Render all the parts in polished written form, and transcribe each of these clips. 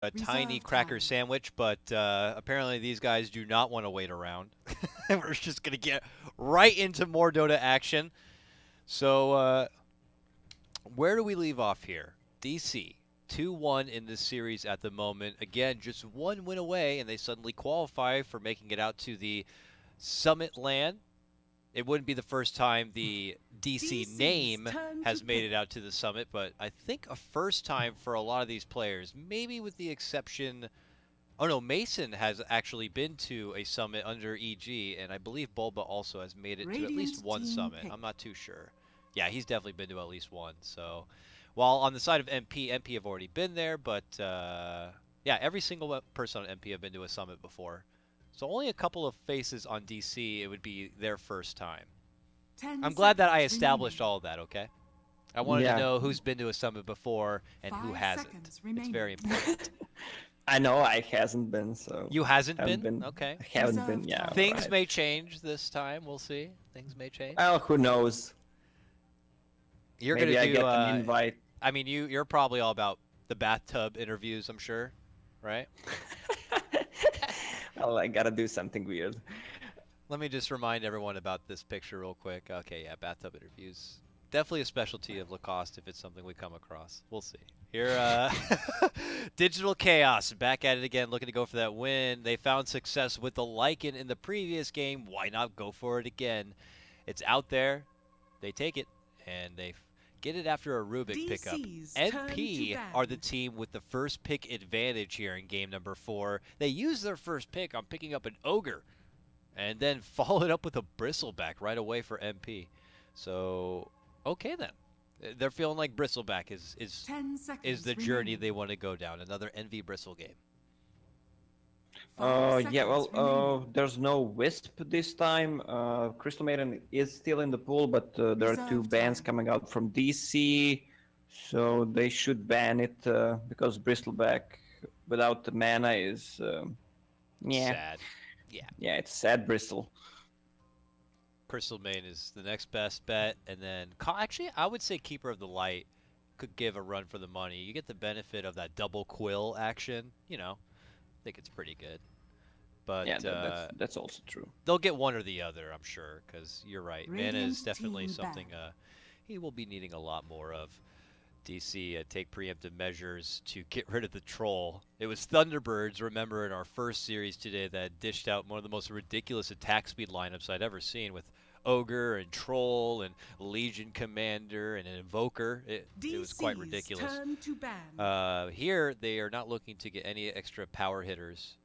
a tiny cracker sandwich, but apparently these guys do not want to wait around. We're just going to get right into more Dota action. So where do we leave off here? DC, 2-1 in this series at the moment. Again, just one win away, and they suddenly qualify for making it out to the Summit land. It wouldn't be the first time the DC name has made it out to the Summit, but I think a first time for a lot of these players, maybe with the exception... Oh no, Mason has actually been to a Summit under EG, and I believe Bulba also has made it to at least one Summit. I'm not too sure. Yeah, he's definitely been to at least one. So, while on the side of MP have already been there, but yeah, every single person on MP have been to a Summit before. So only a couple of faces on DC, it would be their first time. I'm glad that I established all of that, okay? I wanted to know who's been to a Summit before and who hasn't. It's very important. I know I hasn't been, so... You hasn't been? Okay. I haven't been, yeah. Things may change this time, we'll see. Things may change. Well, who knows? You're Maybe gonna do, I get an invite. I mean, you're probably all about the bathtub interviews, I'm sure, right? Well, I gotta do something weird. Let me just remind everyone about this picture real quick. Okay, yeah, bathtub interviews. Definitely a specialty of Lacoste if it's something we come across. We'll see. Here, Digital Chaos, back at it again, looking to go for that win. They found success with the Lycan in the previous game. Why not go for it again? It's out there. They take it, and they get it after a Rubik pickup. NP are the team with the first pick advantage here in game number 4. They use their first pick on picking up an Ogre, and then followed up with a Bristleback right away for MP. So, okay then. They're feeling like Bristleback is the journey they want to go down. Another NV Bristle game. Yeah, well, there's no Wisp this time. Crystal Maiden is still in the pool, but there are 2 bans coming out from DC, so they should ban it because Bristleback without the mana is sad. Yeah, it's sad Bristle. Crystal Maiden is the next best bet, and then actually I would say Keeper of the Light could give a run for the money. You get the benefit of that double quill action, you know. I think it's pretty good. But yeah, that's also true. They'll get one or the other, I'm sure, because you're right. Mana is definitely something he will be needing a lot more of. DC take preemptive measures to get rid of the troll. It was Thunderbirds, remember, in our first series today that dished out one of the most ridiculous attack speed lineups I'd ever seen with Ogre and Troll and Legion Commander and an Invoker. It was quite ridiculous. Here, they are not looking to get any extra power hitters.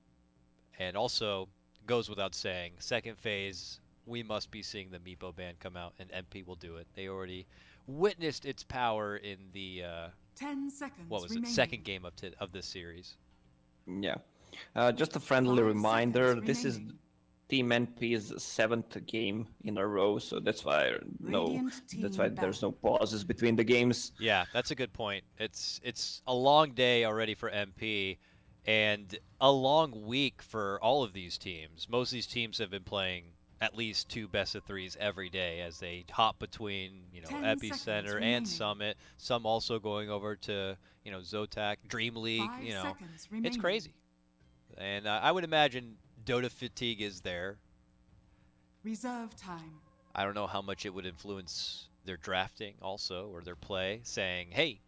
And also, goes without saying, second phase, we must be seeing the Meepo band come out, and MP will do it. They already witnessed its power in the 10 seconds what was it, second game of this series. Yeah. Just a friendly reminder, this is Team NP's 7th game in a row, so that's why there's no pauses between the games. Yeah, that's a good point. It's a long day already for MP and a long week for all of these teams. Most of these teams have been playing at least 2 best-of-3s every day as they hop between, you know, Epicenter and Summit. Some also going over to, you know, Zotac, Dream League. You know, it's crazy. And I would imagine Dota fatigue is there. Reserve time. I don't know how much it would influence their drafting also or their play, saying, "Hey,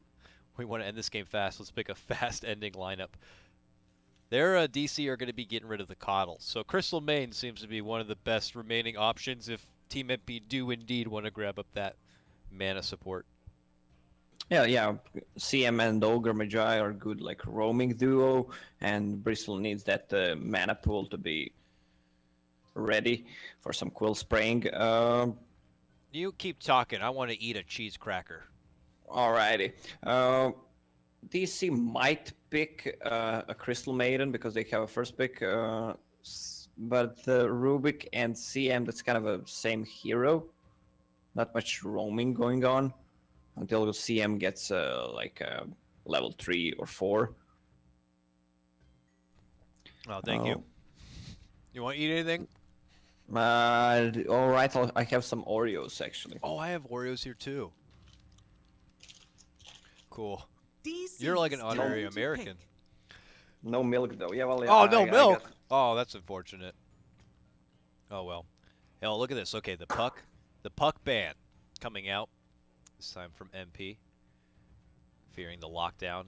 we want to end this game fast. Let's pick a fast ending lineup." Their DC are going to be getting rid of the Coddle. So Crystal Main seems to be one of the best remaining options if Team MP do indeed want to grab up that mana support. Yeah. CM and Ogre Magi are good, like roaming duo, and Bristle needs that mana pool to be ready for some quill spraying. You keep talking. I want to eat a cheese cracker. Alrighty. DC might pick a Crystal Maiden because they have a first pick, but Rubik and CM, that's kind of a same hero. Not much roaming going on until CM gets like level 3 or 4. Oh, thank you. You want to eat anything? All right, I have some Oreos actually. Oh, I have Oreos here too. Cool. DC's You're like an honorary American. No milk though. Yeah, well. Yeah, Oh, no I milk. got- Oh, that's unfortunate. Oh well. Hell, look at this. Okay, the puck ban coming out this time from MP, fearing the lockdown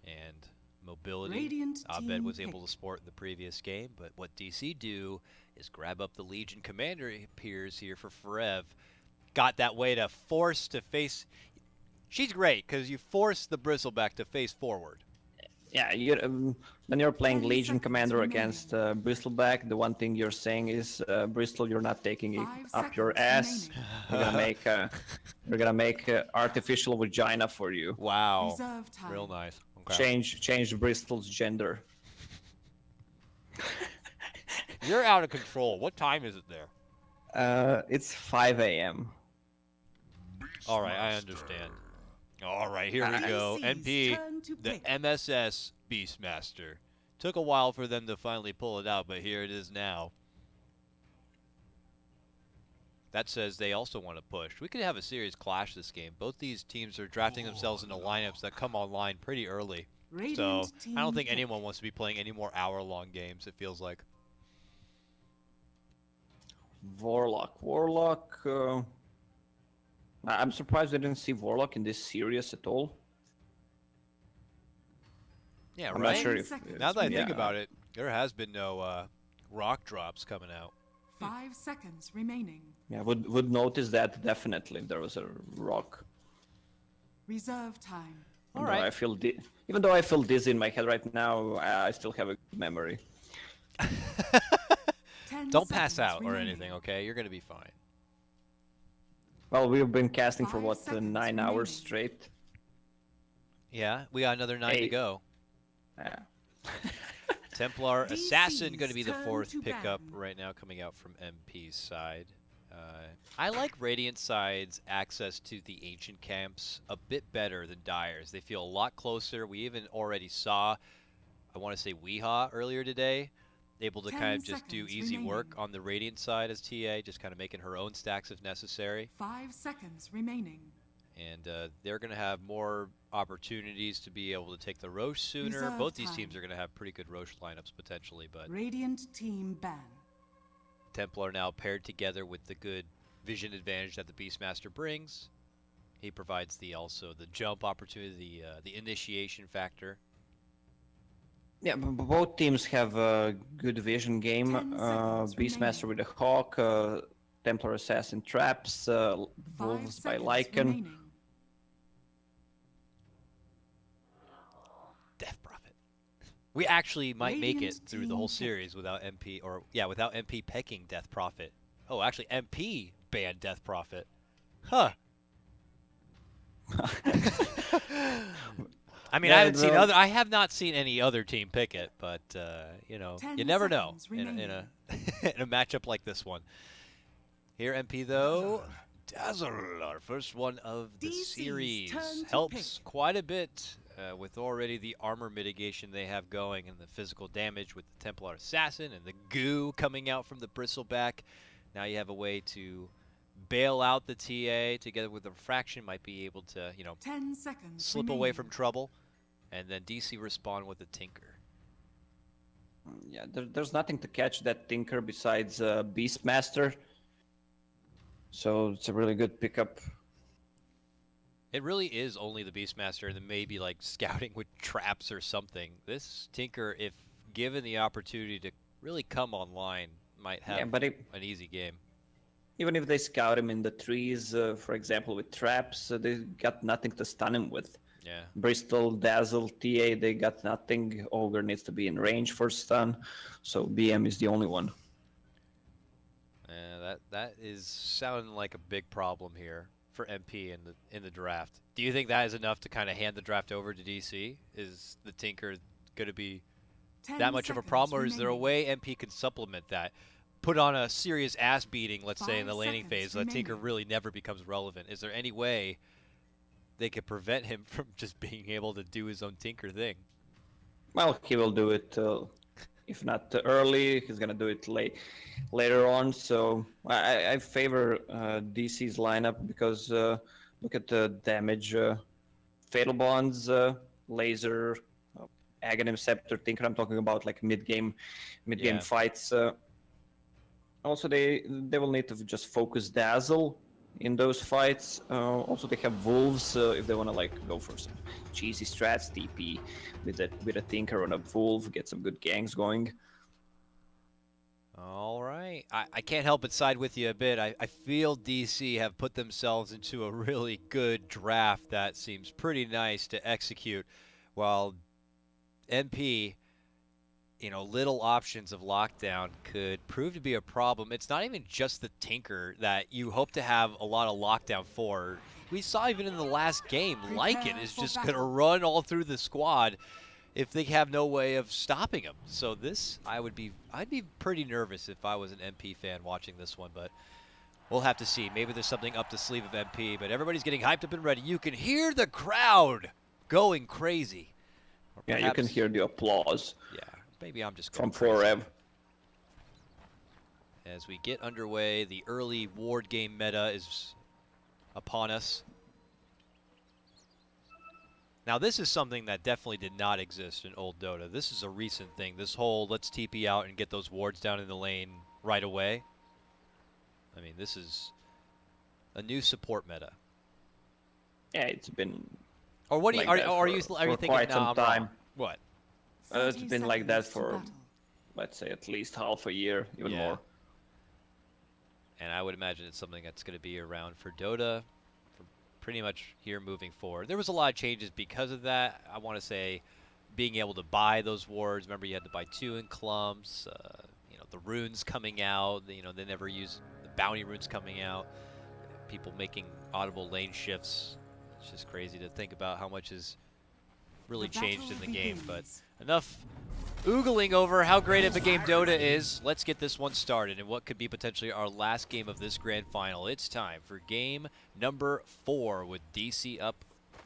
and mobility. Radiant Abed team was able pick. to sport in the previous game, but what DC do is grab up the Legion commander. It appears here for Forev. Got that way to force to face. She's great because you force the Bristleback to face forward. Yeah, when you're playing 10 Legion seconds Commander remaining. against Bristleback, the one thing you're saying is, Bristol, you're not taking it 5 up your seconds ass. We're gonna make artificial vagina for you. Wow. Reserve time. Real nice. Okay. Change Bristol's gender. You're out of control. What time is it there? It's 5 a.m. All right, I understand. All right, here we go. DC's NP, turn to the pick. MSS Beastmaster. Took a while for them to finally pull it out, but here it is now. That says they also want to push. We could have a serious clash this game. Both these teams are drafting themselves into lineups that come online pretty early. Radiant So I don't team think pick. anyone wants to be playing any more hour-long games, it feels like. Warlock. I'm surprised I didn't see Warlock in this series at all. Yeah, I'm right? not sure if. Now that I think yeah. about it, there has been no rock drops coming out. 5 seconds remaining. Yeah, would notice that definitely if there was a rock. Reserve time. All Even though right. I feel even though I feel dizzy in my head right now, I still have a good memory. 10 Don't pass seconds out or remaining. anything, okay? You're going to be fine. Well, we've been casting for 5 what, seconds 9 hours remaining. straight. Yeah, we got another 9 to Hey. go. Yeah. Templar DC's Assassin going to be the turn 4th to pickup ban. right now coming out from MP's side. I like Radiant side's access to the ancient camps a bit better than Dire's. They feel a lot closer. We even already saw, I want to say Weehaw earlier today, able to 10 kind of just do seconds easy work remaining. on the Radiant side as TA, just kind of making her own stacks if necessary. 5 seconds remaining. And they're going to have more opportunities to be able to take the Roche sooner. Reserve Both these time. teams are going to have pretty good Roche lineups potentially, but Radiant team ban. Templar now paired together with the good vision advantage that the Beastmaster brings. He provides the jump opportunity, the initiation factor. Yeah, both teams have a good vision game. 10 seconds Beastmaster remaining. with a Hawk, Templar Assassin traps, 5 Wolves by seconds Lycan. remaining. Death Prophet. We actually might make it Radiant through the whole team series without MP, without MP pecking Death Prophet. Oh, actually, MP banned Death Prophet. Huh. I mean, Yeah, I have not seen any other team pick it, but you know, 10 you never know seconds in a remaining. in a matchup like this one. Here, MP though, Dazzle, our first one of the DC's series, turn to helps pick. quite a bit with already the armor mitigation they have going and the physical damage with the Templar Assassin and the goo coming out from the Bristleback. Now you have a way to bail out the TA together with the Refraction, might be able to, you know, 10 seconds slip remaining. away from trouble, and then DC respond with a Tinker. Yeah, there's nothing to catch that Tinker besides Beastmaster. So it's a really good pickup. It really is only the Beastmaster and then maybe like scouting with traps or something. This Tinker, if given the opportunity to really come online, might have Yeah, but an easy game. even if they scout him in the trees, for example, with traps, they got nothing to stun him with. Yeah. Bristol, Dazzle, TA, they got nothing. Ogre needs to be in range for stun, so BM is the only one. That is sounding like a big problem here for MP in the draft. Do you think that is enough to kind of hand the draft over to DC? Is the Tinker going to be 10 that much of a seconds problem, or is there a remaining. way MP can supplement that? Put on a serious ass beating, let's say, in the 5 laning seconds phase, so that Tinker remaining. really never becomes relevant. Is there any way they could prevent him from just being able to do his own Tinker thing? Well, he will do it, if not early, he's gonna do it later on. So I favor DC's lineup because look at the damage: Fatal Bonds, Laser, Aghanim, Scepter, Tinker. I'm talking about like mid-game Yeah. fights. Also, they will need to just focus Dazzle in those fights. Also, they have Wolves if they want to like go for some cheesy strats, TP with a Tinker on a Wolf, get some good gangs going. All right. I can't help but side with you a bit. I feel DC have put themselves into a really good draft that seems pretty nice to execute, while MP, you know, little options of lockdown could prove to be a problem. It's not even just the Tinker that you hope to have a lot of lockdown for. We saw even in the last game, Lycan is just going to run all through the squad if they have no way of stopping him. So this, I'd be pretty nervous if I was an MP fan watching this one, but we'll have to see. Maybe there's something up the sleeve of MP, but everybody's getting hyped up and ready. You can hear the crowd going crazy. Yeah, you can hear the applause. Yeah, maybe I'm just going from Forev. As we get underway, the early ward game meta is upon us. Now, this is something that definitely did not exist in old Dota. This is a recent thing. This whole let's TP out and get those wards down in the lane right away. I mean, this is a new support meta. Yeah, it's been. Or what do you like are you thinking? Quite No, some I'm time. wrong. What? It's been like that for, let's say, at least half a year, even more. And I would imagine it's something that's going to be around for Dota for pretty much here moving forward. There was a lot of changes because of that. I want to say being able to buy those wards. Remember, you had to buy 2 in clumps. You know, the runes coming out. You know, they never use the bounty runes coming out. People making audible lane shifts. It's just crazy to think about how much has really changed in the game. But enough oogling over how great of a game Dota is. Let's get this one started in what could be potentially our last game of this grand final. It's time for game number 4 with DC up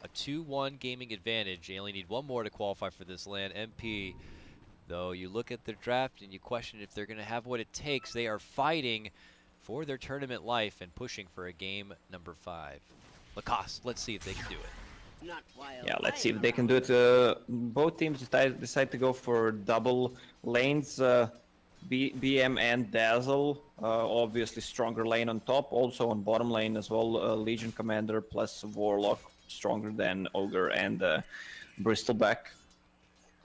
a 2-1 gaming advantage. They only need one more to qualify for this LAN. MP, though, you look at their draft and you question if they're going to have what it takes. They are fighting for their tournament life and pushing for a game number 5. Lacoste, let's see if they can do it. Yeah, let's see if they can do it. Both teams decide to go for double lanes. BM and Dazzle, obviously stronger lane on top. Also on bottom lane as well, Legion Commander plus Warlock, stronger than Ogre and Bristleback.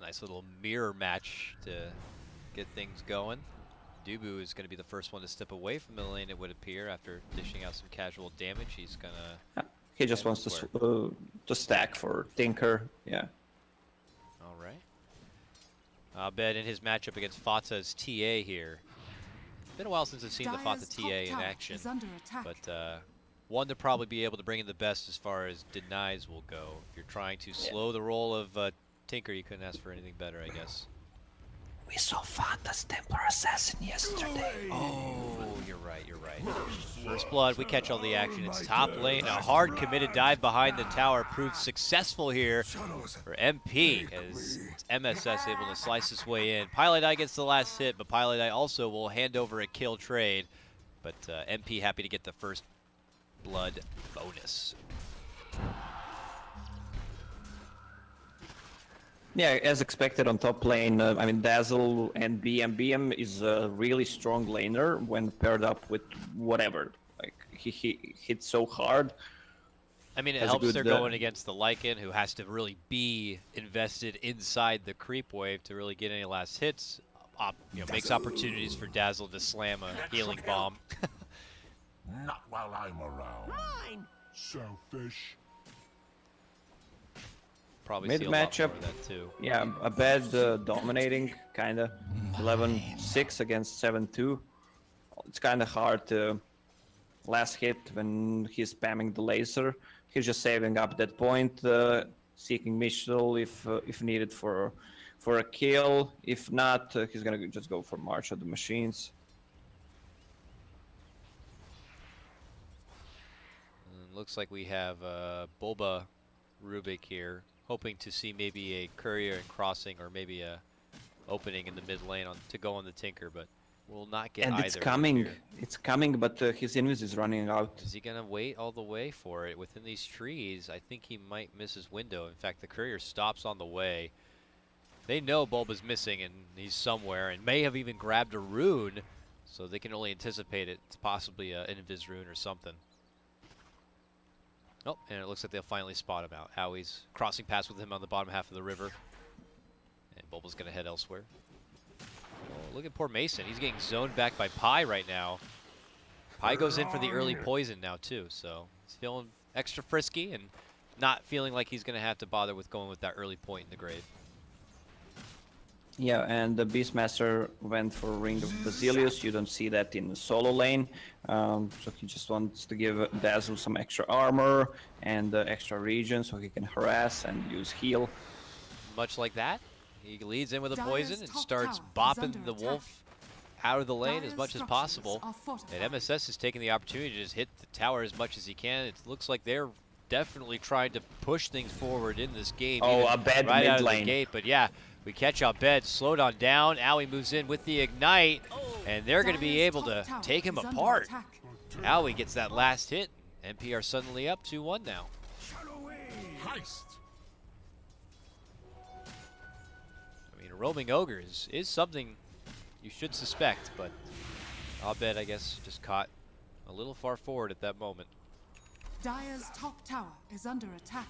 Nice little mirror match to get things going. Dubu is going to be the first one to step away from the lane, it would appear, after dishing out some casual damage. He's going to... He just wants to stack for Tinker, yeah. All right. I'll bet in his matchup against Fata's TA here. It's been a while since I've seen the Fata TA in action, but one to probably be able to bring in the best as far as denies will go. If you're trying to slow the roll of Tinker, you couldn't ask for anything better, I guess. We saw Fata's Templar Assassin yesterday. Oh, you're right, you're right. First blood, we catch all the action. It's top lane. A hard committed dive behind the tower proved successful here for MP as MSS able to slice his way in. Pilot Eye gets the last hit, but Pilot Eye also will hand over a kill trade. But MP happy to get the first blood bonus. Yeah, as expected on top lane, I mean, Dazzle and BM. BM is a really strong laner when paired up with whatever. Like, he hits so hard. I mean, it helps they're going against the Lycan, who has to really be invested inside the creep wave to really get any last hits. You know, makes opportunities for Dazzle to slam a healing bomb. Not while I'm around. Mine. Selfish. Probably mid see a lot matchup, more of that too. Yeah, a bad dominating, kind of 11-6 against 7-2. It's kind of hard to last hit when he's spamming the laser. He's just saving up that point, seeking Mishal if needed for a kill. If not, he's gonna just go for March of the Machines. Looks like we have Bulba Rubik here, hoping to see maybe a courier and crossing, or maybe a opening in the mid lane to go on the Tinker, but will not get either. And it's coming. It's coming, but his invis is running out. Is he gonna wait all the way for it within these trees? I think he might miss his window. In fact, the courier stops on the way. They know Bulba's missing and he's somewhere, and may have even grabbed a rune, so they can only anticipate it's possibly an Invis rune or something. Oh, and it looks like they'll finally spot him out. Howie's crossing paths with him on the bottom half of the river, and Bulba's going to head elsewhere. Oh, look at poor Mason. He's getting zoned back by Pi right now. Pi goes in for the early poison now, too, so he's feeling extra frisky and not feeling like he's going to have to bother with going with that early point in the grave. Yeah, and the Beastmaster went for Ring of Basilius. You don't see that in the solo lane. So he just wants to give Dazzle some extra armor and extra regen so he can harass and use heal. Much like that, he leads in with a poison and starts bopping the wolf out of the lane as much as possible. And MSS is taking the opportunity to just hit the tower as much as he can. It looks like they're definitely trying to push things forward in this game. Oh, a bad right mid out of lane. the gate, but yeah. We catch Abed, slowed on down. Aoi moves in with the Ignite, and they're going to be able to take him apart. Aoi gets that last hit. MP are suddenly up 2-1 now. Heist. I mean, a roaming ogre is something you should suspect, but Abed, I guess, just caught a little far forward at that moment. Dire's top tower is under attack.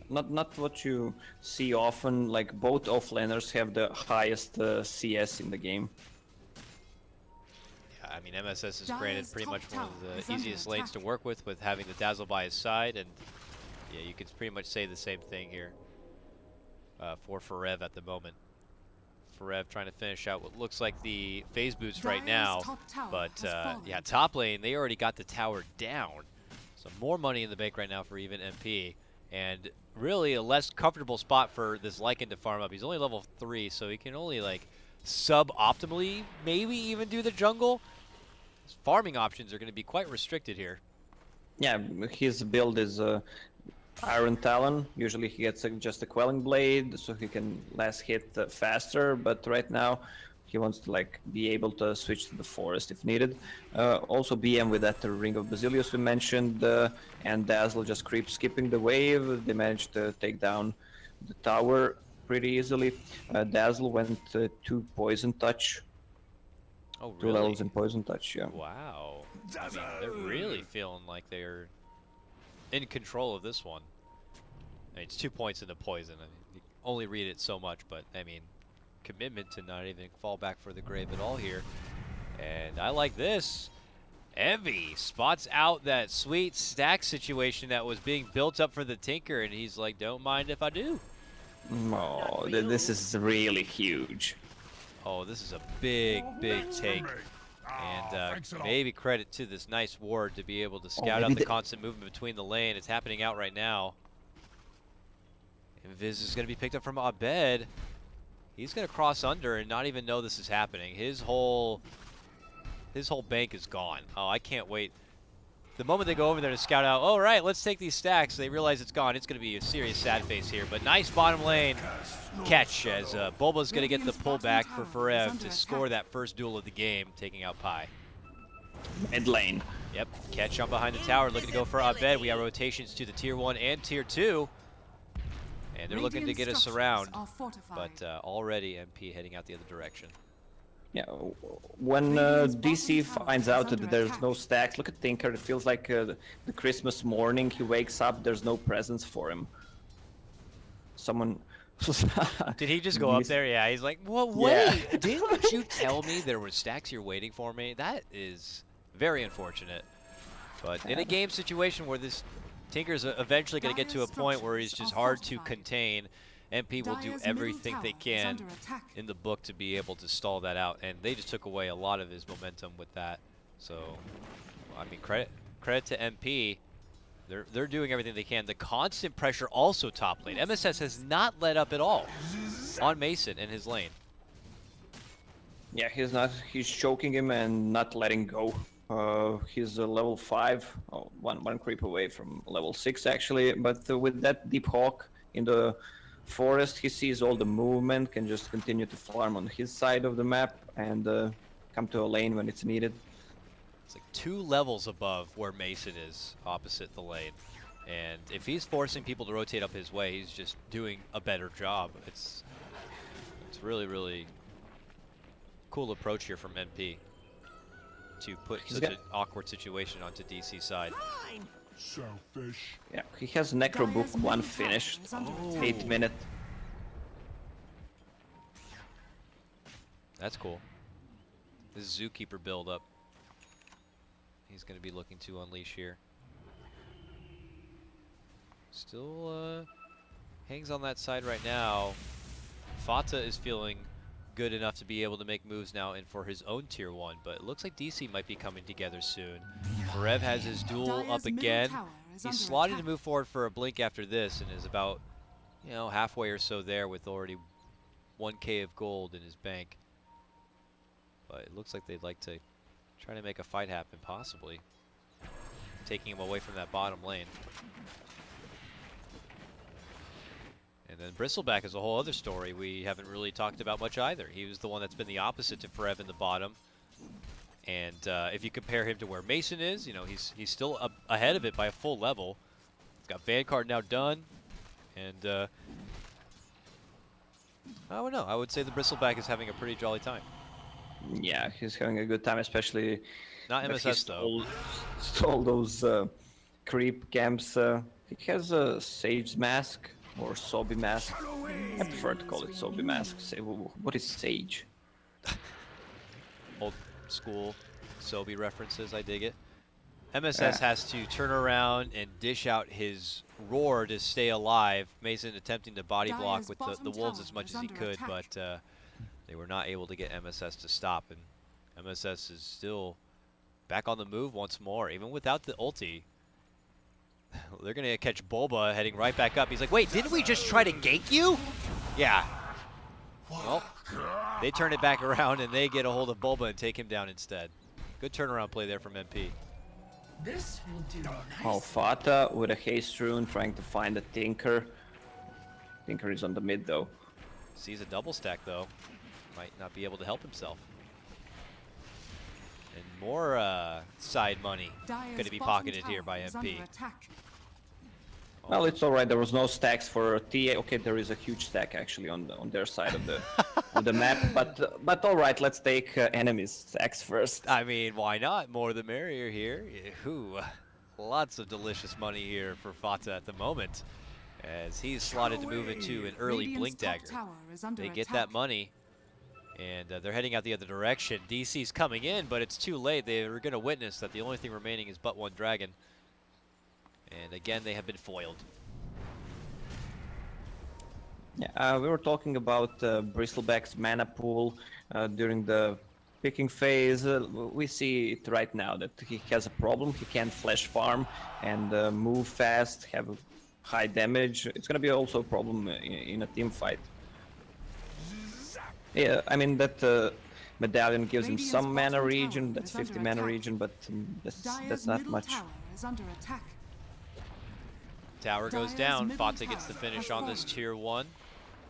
Not what you see often, like both offlaners have the highest CS in the game. Yeah, I mean, MSS is granted pretty much one of the easiest lanes to work with having the Dazzle by his side, and yeah, you could pretty much say the same thing here for Forev at the moment. Forev trying to finish out what looks like the phase boost right now, but yeah, top lane, they already got the tower down, so more money in the bank right now for even MP. And really a less comfortable spot for this Lycan to farm up. He's only level 3, so he can only like sub-optimally maybe even do the jungle. His farming options are going to be quite restricted here. Yeah, his build is Iron Talon. Usually he gets just a Quelling Blade, so he can last hit faster, but right now he wants to like be able to switch to the forest if needed. Also BM with that Ring of Basilius we mentioned, and Dazzle just creep skipping the wave. They managed to take down the tower pretty easily. Dazzle went to Poison Touch. Oh, really? 2 levels in Poison Touch, yeah. Wow. I mean, they're really feeling like they're in control of this one. I mean, it's 2 points into Poison. I mean, you only read it so much, but I mean, commitment to not even fall back for the grave at all here. And I like this. Envy spots out that sweet stack situation that was being built up for the Tinker, and he's like, don't mind if I do. Oh, this is really huge. Oh, this is a big, big take. And maybe credit to this nice ward to be able to scout out the constant movement between the lane. It's happening out right now. Invis is going to be picked up from Abed. He's going to cross under and not even know this is happening. His whole bank is gone. Oh, I can't wait. The moment they go over there to scout out, all right, let's take these stacks, they realize it's gone. It's going to be a serious sad face here. But nice bottom lane catch as Bulba's going to get the pullback for Forev to score that first duel of the game, taking out Pi. Mid lane. Yep, catch on behind the tower, looking to go for Abed. We have rotations to the tier 1 and tier 2. And they're looking to get us around, but already MP heading out the other direction. Yeah, when DC finds out that there's no stacks, look at Tinker, it feels like the Christmas morning, he wakes up, there's no presents for him. Someone... Did he just go up there? Yeah, he's like, well, wait, yeah. Didn't you tell me there were stacks here waiting for me? That is very unfortunate. But in a game situation where this Tinker's eventually going to get to a point where he's just hard to contain, MP will do everything they can in the book to be able to stall that out, and they just took away a lot of his momentum with that. So, I mean, credit to MP. They're doing everything they can. The constant pressure also top lane. MSS has not let up at all on Mason in his lane. Yeah, he's choking him and not letting go. He's level 5, one creep away from level 6 actually, but with that Deep Hawk in the forest, he sees all the movement, can just continue to farm on his side of the map and come to a lane when it's needed. It's like 2 levels above where Mason is opposite the lane, and if he's forcing people to rotate up his way, he's just doing a better job. It's really, really cool approach here from NP to put such an awkward situation onto DC's side. Selfish. Yeah, he has Necro Book 1 finished. 8 minute. That's cool. This is Zookeeper build up. He's going to be looking to unleash here. Still hangs on that side right now. Fata is feeling good enough to be able to make moves now and for his own tier 1, but it looks like DC might be coming together soon. Rev has his duel up again. He's slotted to move forward for a blink after this and is about, you know, halfway or so there with already 1K of gold in his bank. But it looks like they'd like to try to make a fight happen, possibly taking him away from that bottom lane. And then Bristleback is a whole other story we haven't really talked about much either. He was the one that's been the opposite to Forev in the bottom. And if you compare him to where Mason is, you know, he's still ahead of it by a full level. He's got Vanguard now done. And I don't know. I would say the Bristleback is having a pretty jolly time. Yeah, he's having a good time, especially... Not MSS, though. Stole those creep camps. He has a Sage Mask. Or Sobi Mask. I prefer to call it Sobi Mask. Say, what is Sage? Old school Sobi references, I dig it. MSS has to turn around and dish out his roar to stay alive. Mason attempting to body block with the wolves as much as he could, but they were not able to get MSS to stop. And MSS is still back on the move once more, even without the ulti. They're going to catch Bulba heading right back up. He's like, wait, didn't we just try to gank you? Yeah. Well, they turn it back around and they get a hold of Bulba and take him down instead. Good turnaround play there from MP. This will do. Oh, Fata with a haste rune trying to find a Tinker. Tinker is on the mid though. Sees a double stack though. Might not be able to help himself. And more side money going to be pocketed here by MP. Well, it's alright. There was no stacks for TA. Okay, there is a huge stack actually on their side of the of the map. But alright, let's take enemies stacks first. I mean, why not? More the merrier here. Ooh, lots of delicious money here for Fata at the moment, as he's slotted to move into an early Blink Dagger. They get that money. And they're heading out the other direction. DC's coming in, but it's too late. They are going to witness that the only thing remaining is but one dragon. And again, they have been foiled. Yeah, we were talking about Bristleback's mana pool during the picking phase. We see it right now that he has a problem. He can't flash farm and move fast, have high damage. It's going to be also a problem in a team fight. Yeah, I mean that medallion gives him some mana regen, that's 50 mana regen, but that's not much. Tower goes down, Fata gets the finish on this tier 1.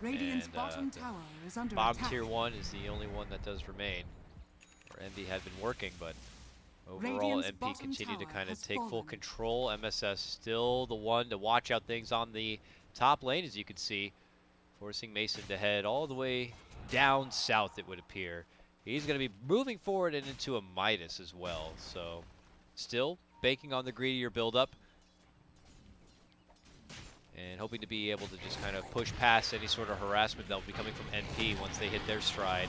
Radiant's And bottom tower is under bottom attack. tier 1 is the only one that does remain. Where Envy had been working, but overall Radiant's MP bottom continued to tower kind of has take full fallen. control. MSS still the one to watch out things on the top lane, as you can see, forcing Mason to head all the way down south, it would appear. He's going to be moving forward and into a Midas as well. So still banking on the greedier build-up and hoping to be able to just kind of push past any sort of harassment that will be coming from NP once they hit their stride.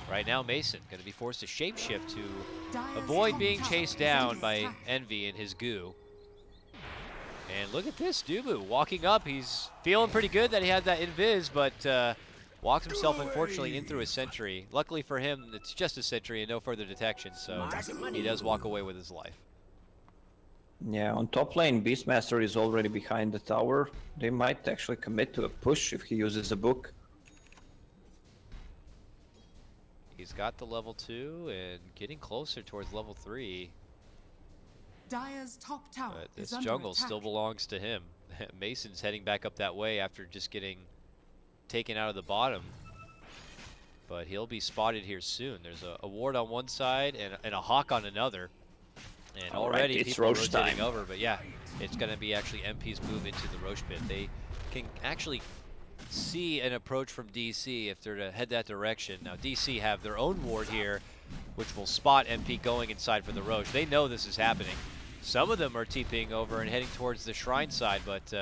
Right now, Mason going to be forced to shapeshift to avoid being chased down by Envy and his goo. And look at this, Dubu walking up. He's feeling pretty good that he had that invis, but walked himself, unfortunately, in through a sentry. Luckily for him, it's just a sentry and no further detection, so he does walk away with his life. Yeah, on top lane, Beastmaster is already behind the tower. They might actually commit to a push if he uses a book. He's got the level 2 and getting closer towards level 3. Dire's top tower But is this under jungle attack. still belongs to him. Mason's heading back up that way after just getting taken out of the bottom. But he'll be spotted here soon. There's a ward on one side and a hawk on another. And already it's people are Roche rotating time. over. But yeah, it's going to be actually MP's move into the Roche pit. They can actually see an approach from DC if they're to head that direction. Now DC have their own ward here, which will spot MP going inside for the Roche. They know this is happening. Some of them are TPing over and heading towards the shrine side, but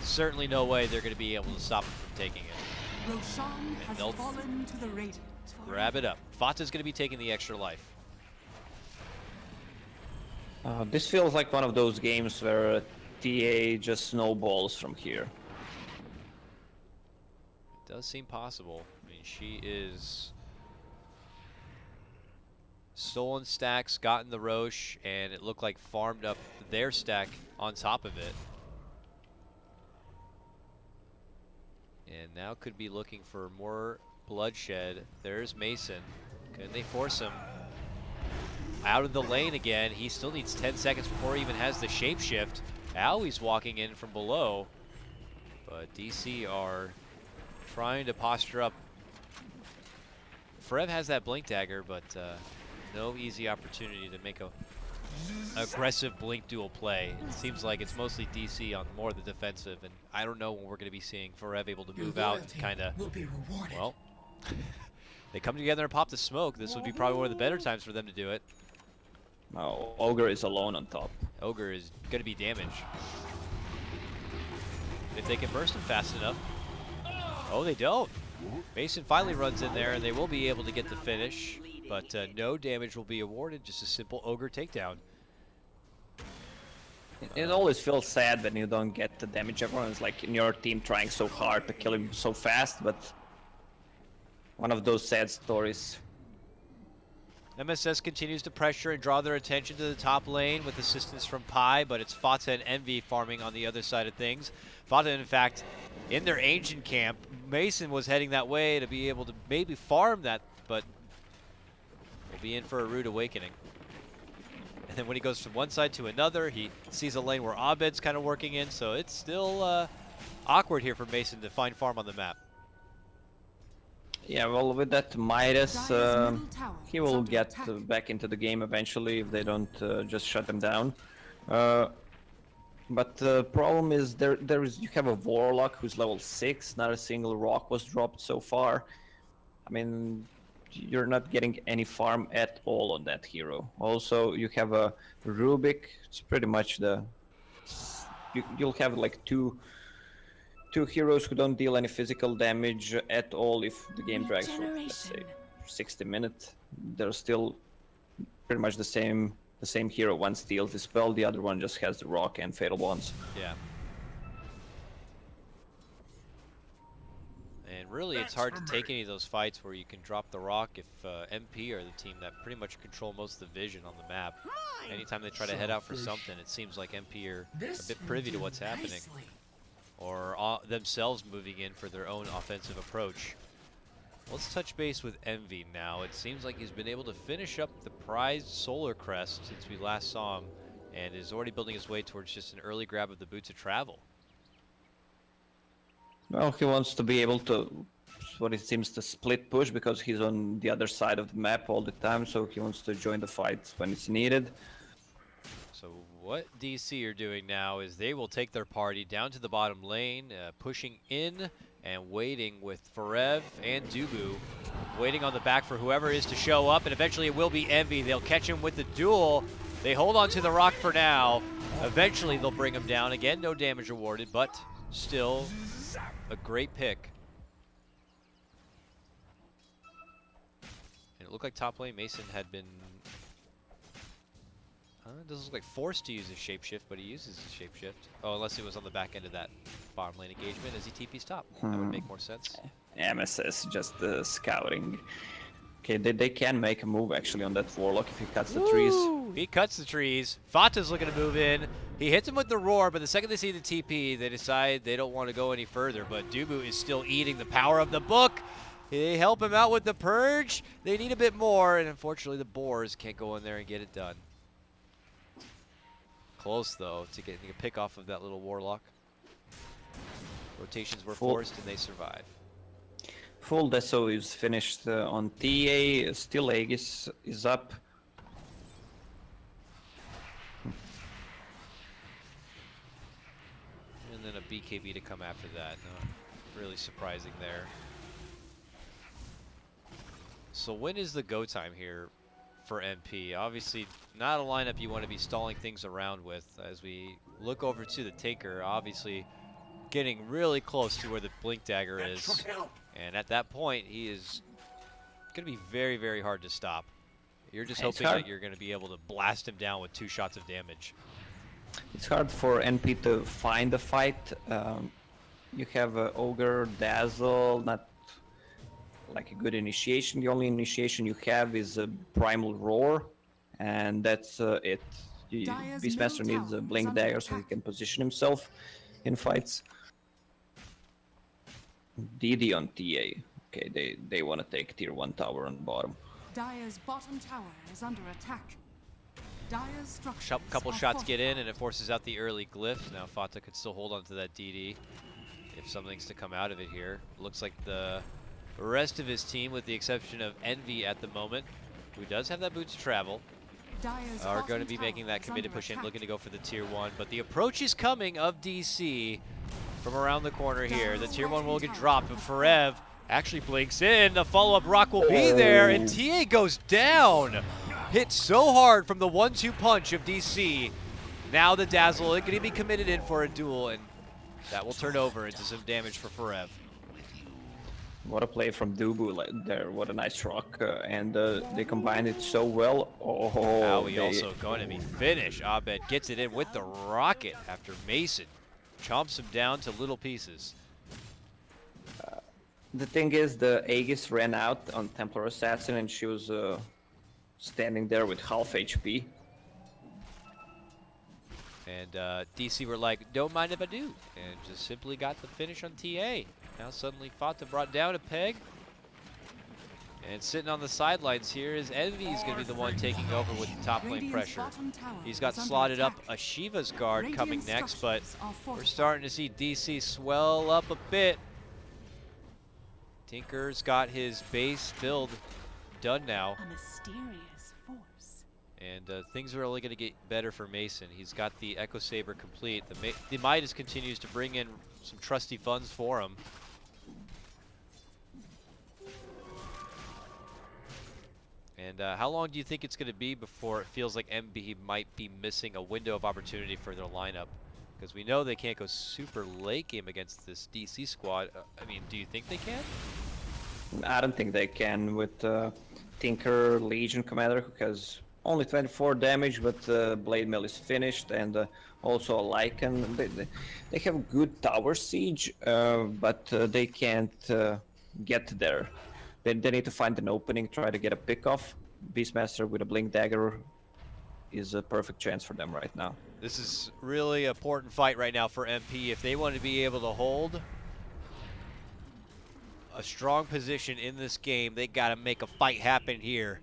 certainly no way they're going to be able to stop them from taking it. Roshan has they'll fallen to the Radiant. Grab it up. Fata's going to be taking the extra life. This feels like one of those games where TA just snowballs from here. It does seem possible. I mean, she is stolen stacks, gotten the Roche, and it looked like farmed up their stack on top of it. And now could be looking for more bloodshed. There's Mason. Can they force him out of the lane again? He still needs 10 seconds before he even has the shapeshift. Owie's walking in from below, but DC are trying to posture up. Forev has that blink dagger, but no easy opportunity to make a aggressive blink duel play. It seems like it's mostly DC on more the defensive, and I don't know when we're going to be seeing Forev able to move out and kind of, well, they come together and pop the smoke. This would be probably one of the better times for them to do it. Oh, Ogre is alone on top. Ogre is going to be damaged. If they can burst him fast enough. Oh, they don't. Mason finally runs in there, and they will be able to get the finish, but no damage will be awarded, just a simple Ogre takedown. It always feels sad when you don't get the damage. Everyone's like in your team trying so hard to kill him so fast, but one of those sad stories. MSS continues to pressure and draw their attention to the top lane with assistance from Pi, but it's Fata and Envy farming on the other side of things. Fata, in fact, in their ancient camp, Mason was heading that way to be able to maybe farm that, but will be in for a rude awakening. And then when he goes from one side to another, he sees a lane where Abed's kind of working in, so it's still awkward here for Mason to find farm on the map. Yeah, well, with that Midas, he will get back into the game eventually if they don't just shut him down. But the problem is you have a Warlock who's level 6, not a single rock was dropped so far. I mean, you're not getting any farm at all on that hero. Also, you have a Rubik, it's pretty much the... You'll have like two heroes who don't deal any physical damage at all if the game drags for, let's say, 60 minutes. They're still pretty much the same hero. One steals the spell, the other one just has the rock and fatal bonds. Yeah. And really, it's hard to take any of those fights where you can drop the rock if MP are the team that pretty much control most of the vision on the map. Anytime they try to head out for something, it seems like MP are a bit privy to what's happening, or themselves moving in for their own offensive approach. Let's touch base with Envy now. It seems like he's been able to finish up the prized Solar Crest since we last saw him, and is already building his way towards just an early grab of the Boots of Travel. Well, he wants to be able to, what it seems, to split push because he's on the other side of the map all the time, so he wants to join the fight when it's needed. So what DC are doing now is they will take their party down to the bottom lane, pushing in and waiting with Forev and Dubu, waiting on the back for whoever is to show up, and eventually it will be Envy. They'll catch him with the duel. They hold on to the rock for now. Eventually they'll bring him down. Again, no damage awarded, but still a great pick. And it looked like top lane Mason had been doesn't look like forced to use his shapeshift, but he uses his shapeshift. Oh, unless it was on the back end of that bottom lane engagement as he TP's top. That would make more sense. MSS just scouting. Okay, they can make a move actually on that Warlock if he cuts the trees. He cuts the trees. Fata's looking to move in. He hits him with the roar, but the second they see the TP, they decide they don't want to go any further. But Dubu is still eating the power of the book. They help him out with the purge. They need a bit more, and unfortunately the Boars can't go in there and get it done. Close though to getting a pick off of that little Warlock. Rotations were forced and they survive. Full Deso is finished on TA. Still Aegis is up. And then a BKB to come after that. No. really surprising there. So when is the go time here for MP? Obviously, not a lineup you want to be stalling things around with. As we look over to the Tinker, obviously getting really close to where the Blink Dagger is. And at that point, he is going to be very, very hard to stop. You're just hoping that you're going to be able to blast him down with 2 shots of damage. It's hard for NP to find a fight. You have Ogre, Dazzle, not like a good initiation. The only initiation you have is a Primal Roar, and that's it. Beastmaster needs a Blink Dagger so he can position himself in fights. DD on TA. Okay, they want to take tier 1 tower on bottom. Dire's bottom tower is under attack. Dire's structures Couple are shots get in, fortified. and it forces out the early glyph. Now Fata could still hold on to that DD if something's to come out of it here. Looks like the rest of his team, with the exception of Envy at the moment, who does have that boots to travel, Dire's are bottom going to be tower making that is committed under push in, attack. looking to go for the tier 1. But the approach is coming of DC from around the corner here. The tier 1 will get dropped, but Forev actually blinks in. The follow-up rock will be there, and TA goes down. Hit so hard from the 1-2 punch of DC. Now the Dazzle is going to be committed in for a duel, and that will turn over into some damage for Forev. What a play from Dubu there. What a nice rock. And they combined it so well. Oh, Howie also going to be finished. Abed gets it in with the rocket after Mason chomps him down to little pieces. The thing is, the Aegis ran out on Templar Assassin, and she was standing there with half HP. And DC were like, don't mind if I do, and just simply got the finish on TA. Now suddenly Fata brought down a peg. And sitting on the sidelines here is Envy is going to be the one taking over with the top lane Radiant's pressure. bottom tower He's got is under slotted up attack. a Shiva's guard Radiant coming next, but structures are we're fortified. starting to see DC swell up a bit. Tinker's got his base build done now. A mysterious force. And things are only going to get better for Mason. He's got the Echo Saber complete. The Midas continues to bring in some trusty funds for him. And how long do you think it's going to be before it feels like MB might be missing a window of opportunity for their lineup? Because we know they can't go super late game against this DC squad. I mean, do you think they can? I don't think they can with Tinker, Legion Commander, who has only 24 damage, but Blade Mill is finished, and also a Lycan. They have good tower siege, but they can't get there. They need to find an opening, try to get a pick off. Beastmaster with a Blink Dagger is a perfect chance for them right now. This is really an important fight right now for MP. If they want to be able to hold a strong position in this game, they got to make a fight happen here.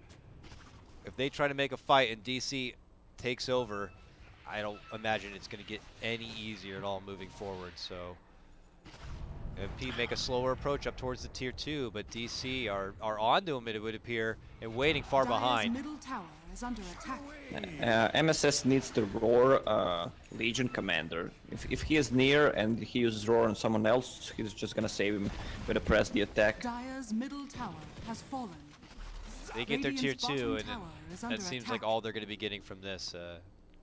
If they try to make a fight and DC takes over, I don't imagine it's going to get any easier at all moving forward. So MP make a slower approach up towards the tier 2, but DC are onto him, it would appear, and waiting far Dire's behind. middle tower is under attack. MSS needs to roar Legion Commander. If he is near and he uses roar on someone else, he's just gonna save him with a press the attack. Dire's middle tower has fallen. They get their tier Radiant's 2, bottom and tower is that under seems attack. like all they're going to be getting from this.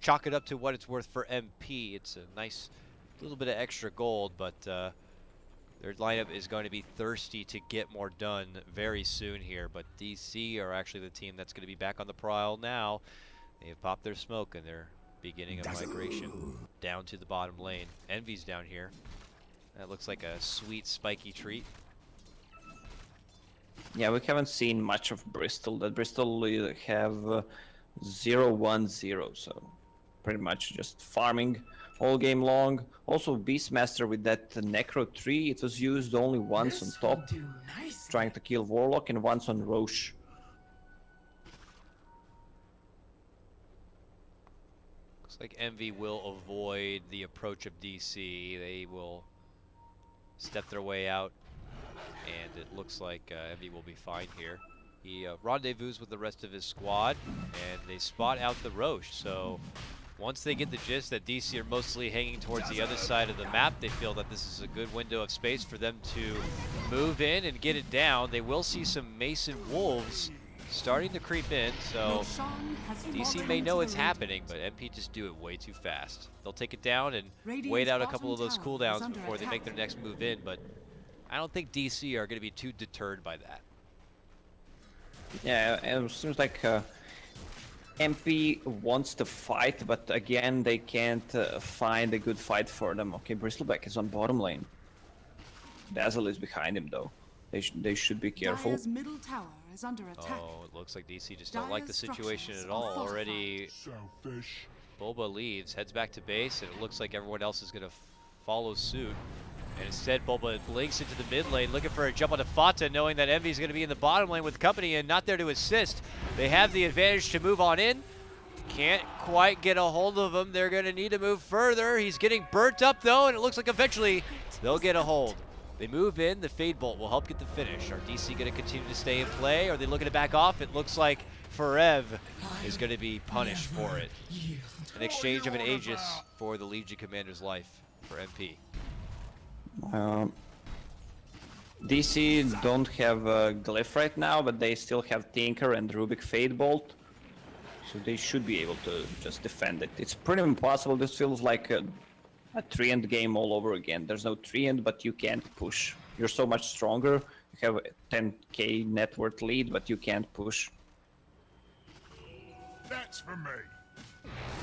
Chalk it up to what it's worth for MP. It's a nice little bit of extra gold, but their lineup is going to be thirsty to get more done very soon here. But DC are actually the team that's going to be back on the prowl now. They have popped their smoke, and they're beginning a migration down to the bottom lane. Envy's down here. That looks like a sweet spiky treat. Yeah, we haven't seen much of Bristol. That Bristol have 0-1-0, so pretty much just farming all game long. Also, Beastmaster with that Necro 3, it was used only once on top, trying to kill Warlock, and once on Roche. Looks like Envy will avoid the approach of DC. They will step their way out, and it looks like Envy will be fine here. He rendezvous with the rest of his squad, and they spot out the Roche. So once they get the gist that DC are mostly hanging towards the other side of the map, they feel that this is a good window of space for them to move in and get it down. They will see some Mason Wolves starting to creep in, so DC may know it's happening, but MP just do it way too fast. They'll take it down and wait out a couple of those cooldowns before they make their next move in, but I don't think DC are going to be too deterred by that. Yeah, it seems like MP wants to fight, but again, they can't find a good fight for them. Okay, Bristleback is on bottom lane. Dazzle is behind him, though. They should be careful. Dire's middle tower is under attack. Oh, it looks like DC just don't like the situation at all. Already, Selfish. Bulba leaves, heads back to base, and it looks like everyone else is going to follow suit. And instead, Bulba blinks into the mid lane, looking for a jump onto Fata, knowing that Envy is going to be in the bottom lane with company and not there to assist. They have the advantage to move on in. Can't quite get a hold of him. They're going to need to move further. He's getting burnt up, though, and it looks like eventually they'll get a hold. They move in. The Fade Bolt will help get the finish. Are DC going to continue to stay in play? Are they looking to back off? It looks like Forev is going to be punished for it. An exchange of an Aegis for the Legion Commander's life for MP. DC don't have a Glyph right now, but they still have Tinker and Rubik Fade Bolt. So they should be able to just defend it. It's pretty impossible. This feels like a 3-end game all over again. There's no 3-end, but you can't push. You're so much stronger. You have a 10k net worth lead, but you can't push. That's for me.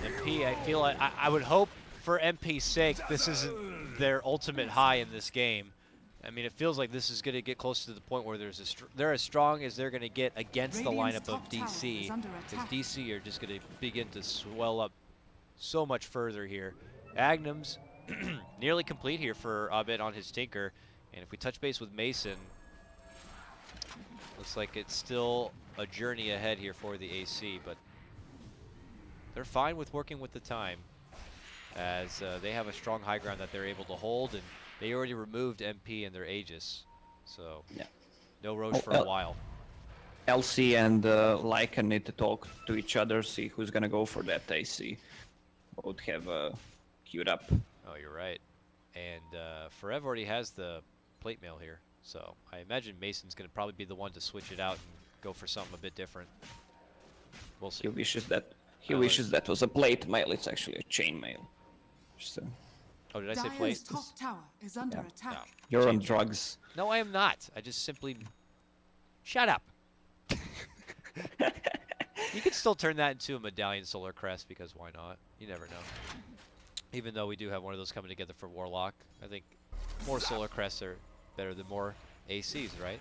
MP, I feel like I would hope for MP's sake this isn't their ultimate high in this game. I mean, it feels like this is going to get close to the point where they're as strong as they're going to get against the lineup of DC. Because DC are just going to begin to swell up so much further here. Agnum's nearly complete here for Abed on his Tinker. And if we touch base with Mason, looks like it's still a journey ahead here for the AC. But they're fine with working with the time, as they have a strong high ground that they're able to hold, and they already removed MP and their Aegis, so yeah, no Roche for a while. LC and Lycan need to talk to each other, see who's gonna go for that AC. Both have queued up. Oh, you're right. And Forever already has the plate mail here, so I imagine Mason's gonna probably be the one to switch it out and go for something a bit different. We'll see. He wishes that was a plate mail. It's actually a chain mail. So. Oh, did I say Dire's plate? top tower is under attack. No. You're on drugs. No, I am not. I just simply... Shut up. You could still turn that into a Medallion Solar Crest, because why not? You never know. Even though we do have one of those coming together for Warlock, I think more Solar Crests are better than more ACs, right?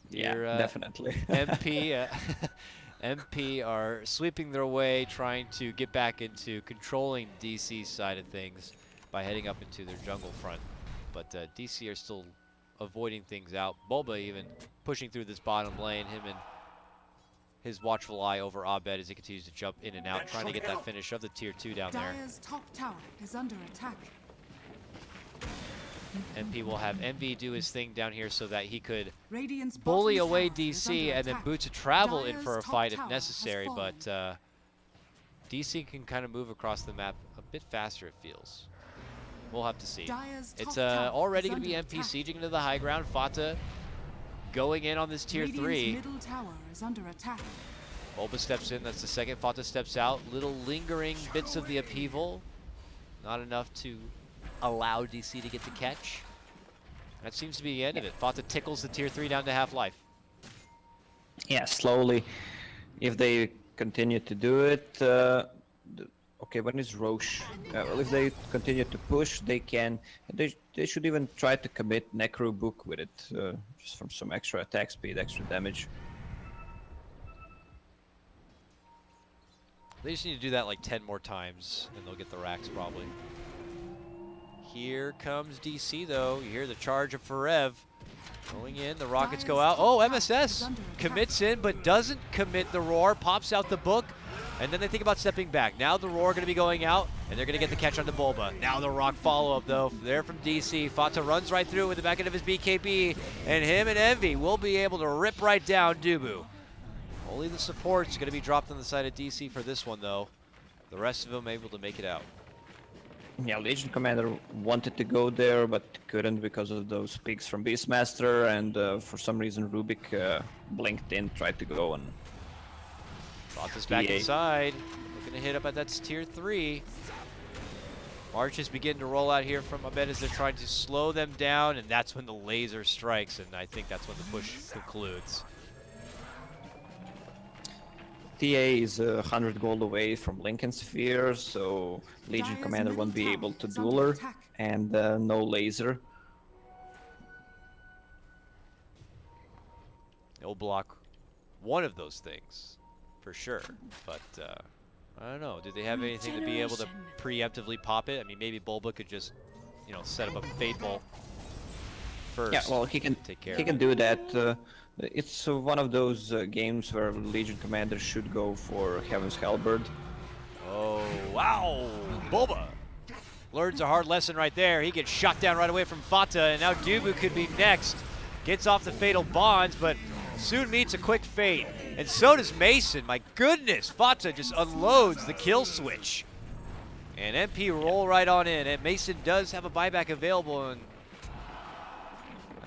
Yeah, definitely. MP... MP are sweeping their way, trying to get back into controlling DC's side of things by heading up into their jungle front. But DC are still avoiding things out. Bulba even pushing through this bottom lane, him and his watchful eye over Abed as he continues to jump in and out, trying to get that finish of the tier 2 down there. Dire's top tower is under attack. MP will have Envy do his thing down here so that he could Radiant's bully bottom away tower is DC under and then attack. Boots a travel in Dire's for a top fight if tower has necessary, fallen. but DC can kind of move across the map a bit faster, it feels. We'll have to see. Dire's It's top tower already is going to be under MP attack. sieging into the high ground. Fata going in on this tier Radiant's 3. middle tower is under attack. Bulba steps in, that's the second. Fata steps out. Little lingering bits of the upheaval. Not enough to allow DC to get the catch. That seems to be the end of it. Fata tickles the tier 3 down to half life. Yeah, slowly. If they continue to do it, okay, when is Roche? Well, if they continue to push, they can. They should even try to commit Necro Book with it, just from some extra attack speed, extra damage. They just need to do that like 10 more times, and they'll get the racks probably. Here comes DC, though. You hear the charge of Forev. Going in, the rockets go out. Oh, MSS commits in, but doesn't commit the roar. Pops out the book, and then they think about stepping back. Now the roar going to be going out, and they're going to get the catch on the Bulba. Now the rock follow-up, though. There from DC. Fata runs right through with the back end of his BKB, and him and Envy will be able to rip right down Dubu. Only the support's going to be dropped on the side of DC for this one, though. The rest of them able to make it out. Yeah, Legion Commander wanted to go there, but couldn't because of those pigs from Beastmaster, and for some reason Rubik blinked in, tried to go, and... Thoughts back inside. Looking to hit up at that tier 3. Marches begin to roll out here from Midas as they're trying to slow them down, and that's when the laser strikes, and I think that's when the push concludes. TA is 100 gold away from Lincoln Sphere, so Legion Commander won't be able to duel her, and no laser. They'll block one of those things, for sure, but I don't know. Do they have anything to be able to preemptively pop it? I mean, maybe Bulba could just, you know, set up a Fateful first. Yeah, well, he can do that. It's one of those games where Legion Commander should go for Heaven's Halberd. Oh, wow! Bulba learns a hard lesson right there. He gets shot down right away from Fata, and now Dubu could be next. Gets off the Fatal Bonds, but soon meets a quick fate. And so does Mason. My goodness, Fata just unloads the kill switch. And MP roll right on in, and Mason does have a buyback available, and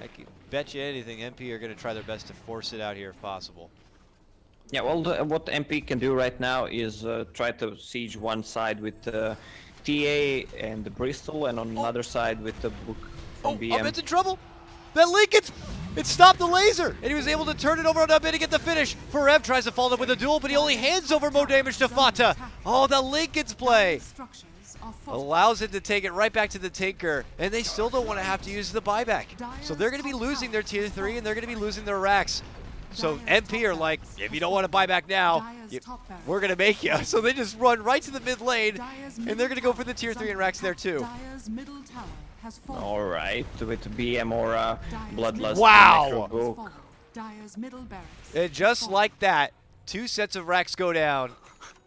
I can bet you anything MP are going to try their best to force it out here if possible. Yeah, well, what MP can do right now is try to siege one side with TA and the Bristol, and on another side with the book from BM. Abed's in trouble. That link, it stopped the laser, and he was able to turn it over on Abed to get the finish. Forev tries to follow up with a duel, but he only hands over more damage to Fata. Oh, the Lincoln's play allows him to take it right back to the Tinker, and they still don't want to have to use the buyback. So they're going to be losing their tier 3, and they're going to be losing their racks. So MP are like, if you don't want to buy back now, we're going to make you. So they just run right to the mid lane, and they're going to go for the tier 3 and racks there too. Alright, with BM Aura, Bloodlust, wow! And just like that, 2 sets of racks go down,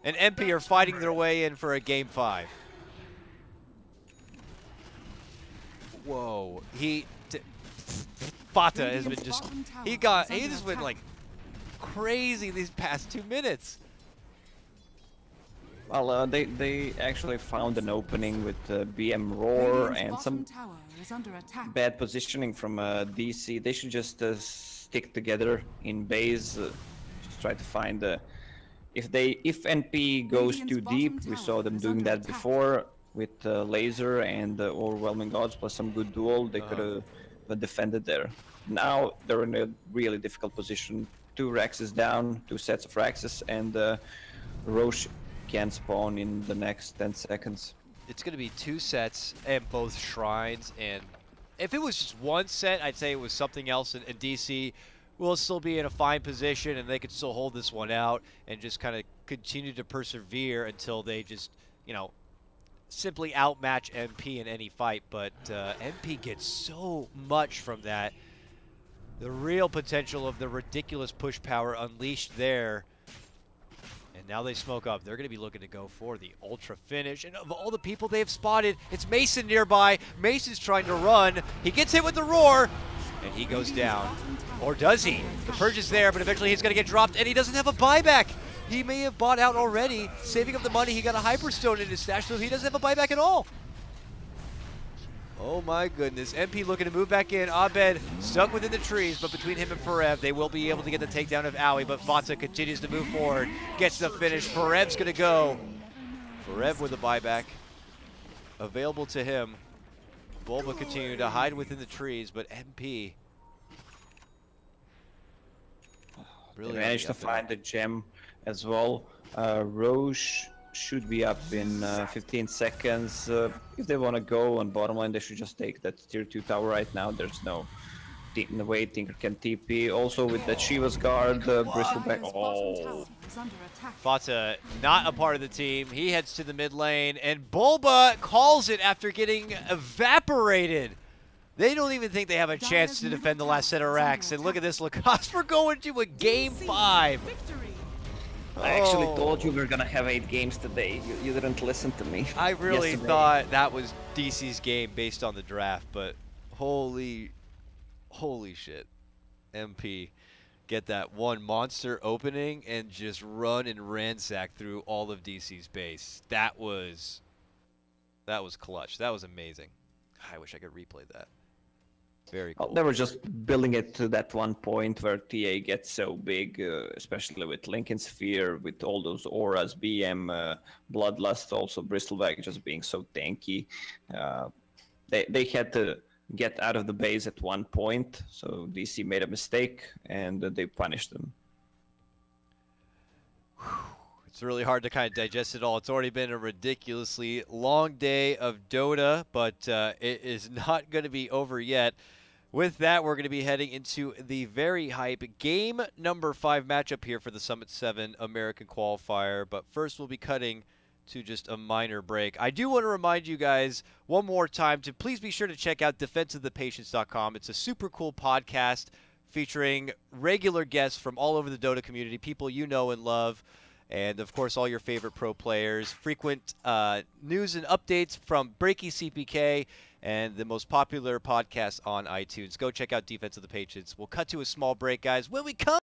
and MP are fighting their way in for a game 5. Whoa, Fata has been just, he just went like crazy these past 2 minutes. Well, they actually found an opening with BM Roar and some bad positioning from DC. They should just stick together in base, just try to find if NP goes too deep. We saw them doing that before with laser and overwhelming odds plus some good duel. They could have defended there. Now they're in a really difficult position. 2 Raxes down, 2 sets of Raxes, and Roche can spawn in the next 10 seconds. It's going to be 2 sets and both shrines, and if it was just 1 set, I'd say it was something else, and DC will still be in a fine position, and they could still hold this one out and just kind of continue to persevere until they just, you know, simply outmatch MP in any fight. But MP gets so much from that. The real potential of the ridiculous push power unleashed there. And now they smoke up. They're going to be looking to go for the ultra finish. And of all the people they have spotted, it's Mason nearby. Mason's trying to run. He gets hit with the roar, and he goes down. Or does he? The purge is there, but eventually he's going to get dropped, and he doesn't have a buyback. He may have bought out already, saving up the money. He got a Hyperstone in his stash, so he doesn't have a buyback at all. Oh my goodness. MP looking to move back in. Abed stuck within the trees, but between him and Forev, they will be able to get the takedown of Owie, but Fata continues to move forward. Gets the finish. Forev's going to go. Forev with a buyback available to him. Bulba continuing to hide within the trees, but MP really managed to find the gem as well. Roche should be up in 15 seconds. If they want to go on bottom line, they should just take that tier 2 tower right now. There's no way Tinker can TP. Also with the Shiva's guard, Bristol back. Oh. Fata not a part of the team. He heads to the mid lane, and Bulba calls it after getting evaporated. They don't even think they have a chance to defend the last set of racks. And look at this, Lacoste, we're going to a game 5. I actually told you we were gonna have 8 games today. You didn't listen to me. I really thought that was DC's game based on the draft, but holy shit. MP get that one monster opening and just run and ransack through all of DC's base. That was clutch. That was amazing. I wish I could replay that. Very cool. Well, they were just building it to that one point where TA gets so big, especially with Lincoln Sphere, with all those auras, BM, Bloodlust, also Bristleback just being so tanky. They had to get out of the base at one point, so DC made a mistake, and they punished them. It's really hard to kind of digest it all. It's already been a ridiculously long day of Dota, but it is not going to be over yet. With that, we're going to be heading into the very hype game number 5 matchup here for the Summit 7 American Qualifier. But first, we'll be cutting to just a minor break. I do want to remind you guys one more time to please be sure to check out defenseofthepatience.com. It's a super cool podcast featuring regular guests from all over the Dota community, people you know and love, and of course all your favorite pro players, frequent news and updates from Breaky CPK, and the most popular podcast on iTunes. Go check out Defense of the Patience. We'll cut to a small break, guys. When we come